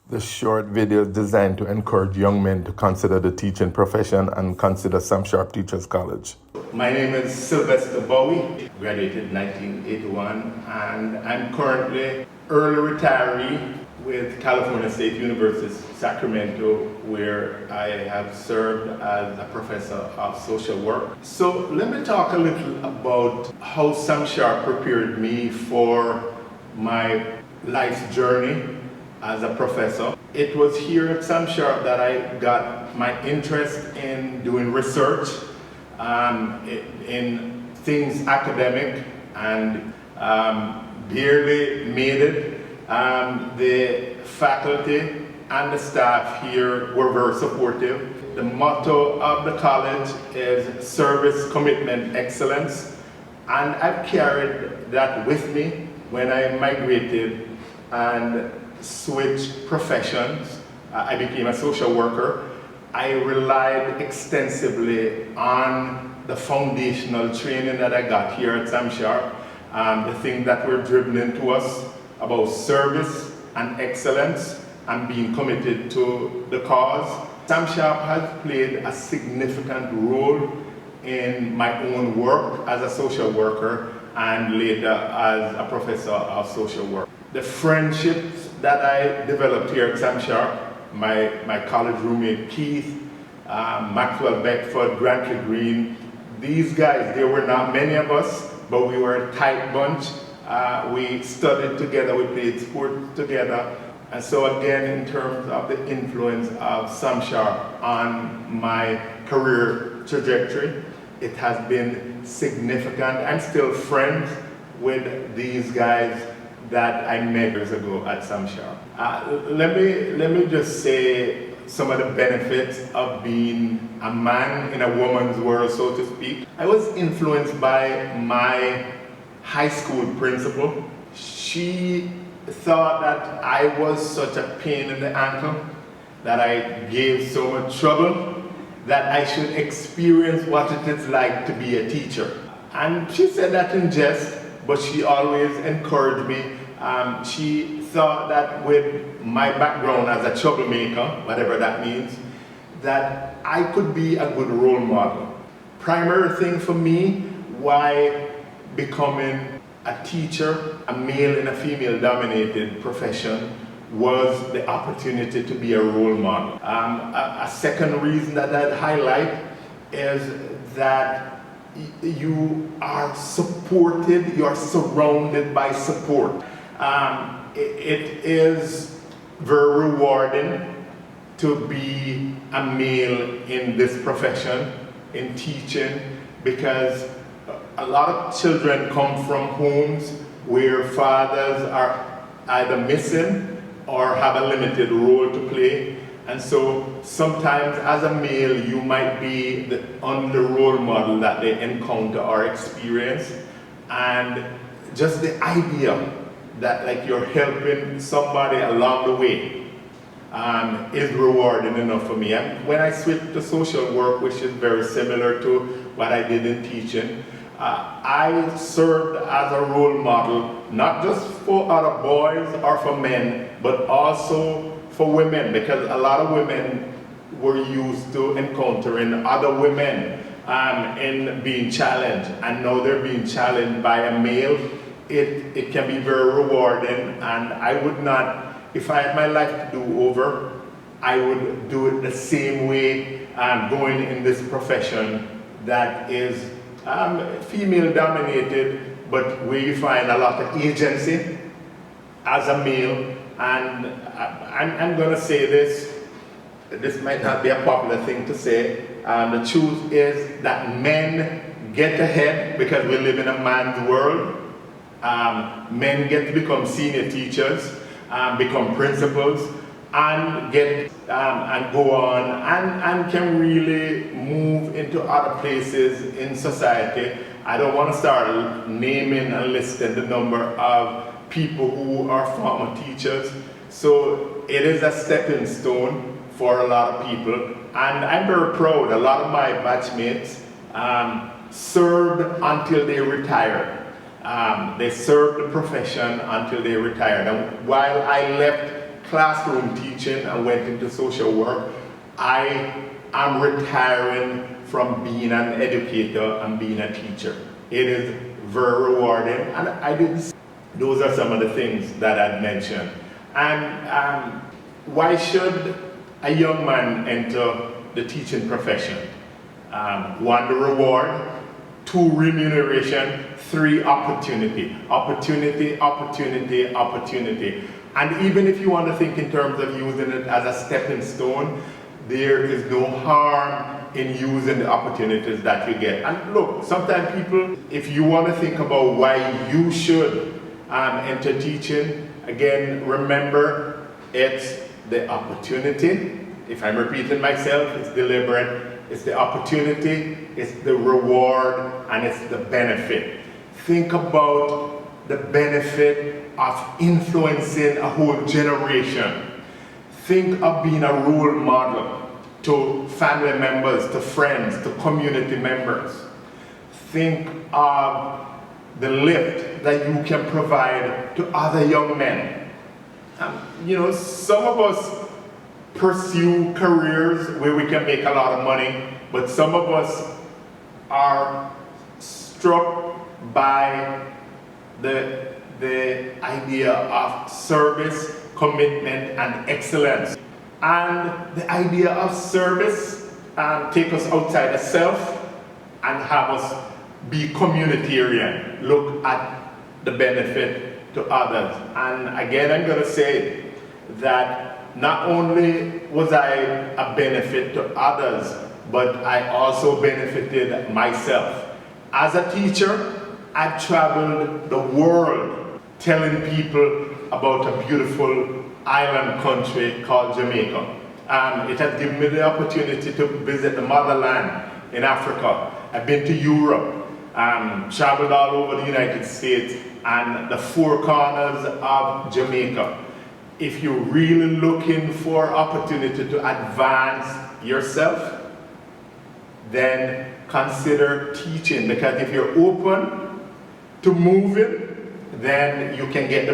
The short video is designed to encourage young men to consider the teaching profession and consider Sharpe Teachers College. My name is Sylvester Bowie, graduated 1981, and I'm currently early retiree with California State University, Sacramento, where I have served as a professor of social work. So let me talk a little about how Sharpe prepared me for my life's journey as a professor. It was here at Sharpe that I got my interest in doing research in things academic, and barely made it. The faculty and the staff here were very supportive. The motto of the college is service, commitment, excellence, and I've carried that with me when I migrated and switched professions. I became a social worker. I relied extensively on the foundational training that I got here at Sharpe, the things that were driven into us about service and excellence and being committed to the cause. Sharpe has played a significant role in my own work as a social worker and later as a professor of social work. The friendships that I developed here at Sharpe, my college roommate Keith, Maxwell Beckford, Grantley Green, these guys, there were not many of us, but we were a tight bunch. We studied together, we played sports together. And so again, in terms of the influence of Sharpe on my career trajectory, it has been significant. I'm still friends with these guys that I met years ago at Sharpe. Let me just say some of the benefits of being a man in a woman's world, so to speak. I was influenced by my high school principal. She thought that I was such a pain in the ankle, that I gave so much trouble, that I should experience what it is like to be a teacher. And she said that in jest, but she always encouraged me. She thought that with my background as a troublemaker, whatever that means, that I could be a good role model. Primary thing for me, why becoming a teacher, a male in a female dominated profession, was the opportunity to be a role model. A second reason that I'd highlight is that you are supported, you're surrounded by support. It is very rewarding to be a male in this profession, in teaching, because a lot of children come from homes where fathers are either missing or have a limited role to play. And so sometimes as a male, you might be the only role model that they encounter or experience. And just the idea that like you're helping somebody along the way is rewarding enough for me. And when I switched to social work, which is very similar to what I did in teaching, I served as a role model, not just for other boys or for men, but also for women, because a lot of women were used to encountering other women in being challenged, and now they're being challenged by a male. It can be very rewarding, and I would not, if I had my life to do over, I would do it the same way, going in this profession that is female dominated, but where you find a lot of agency as a male. And I'm going to say this might not be a popular thing to say. The truth is that men get ahead because we live in a man's world. Men get to become senior teachers, become principals, and get and go on and can really move into other places in society. I don't want to start naming and listing the number of people who are former teachers. So it is a stepping stone for a lot of people, and I'm very proud. A lot of my batchmates served until they retired. They served the profession until they retired. And while I left classroom teaching and went into social work, I am retiring from being an educator and being a teacher. It is very rewarding, and I did. Those are some of the things that I'd mentioned. And why should a young man enter the teaching profession? 1, the reward; 2, remuneration; 3, opportunity. Opportunity, opportunity, opportunity. And even if you want to think in terms of using it as a stepping stone, there is no harm in using the opportunities that you get. And look, sometimes people, if you want to think about why you should enter teaching, again, remember, it's the opportunity. If I'm repeating myself, it's deliberate. It's the opportunity, it's the reward, and it's the benefit. Think about the benefit of influencing a whole generation. Think of being a role model to family members, to friends, to community members. Think of the lift that you can provide to other young men. You know, some of us pursue careers where we can make a lot of money, but some of us are struck by the idea of service, commitment, and excellence. And the idea of service take us outside of self and have us be communitarian, look at the benefit to others. And again, I'm going to say that not only was I a benefit to others, but I also benefited myself. As a teacher, I've traveled the world telling people about a beautiful island country called Jamaica. It has given me the opportunity to visit the motherland in Africa. I've been to Europe, traveled all over the United States and the 4 corners of Jamaica. If you're really looking for opportunity to advance yourself, then consider teaching, because if you're open to moving, then you can get the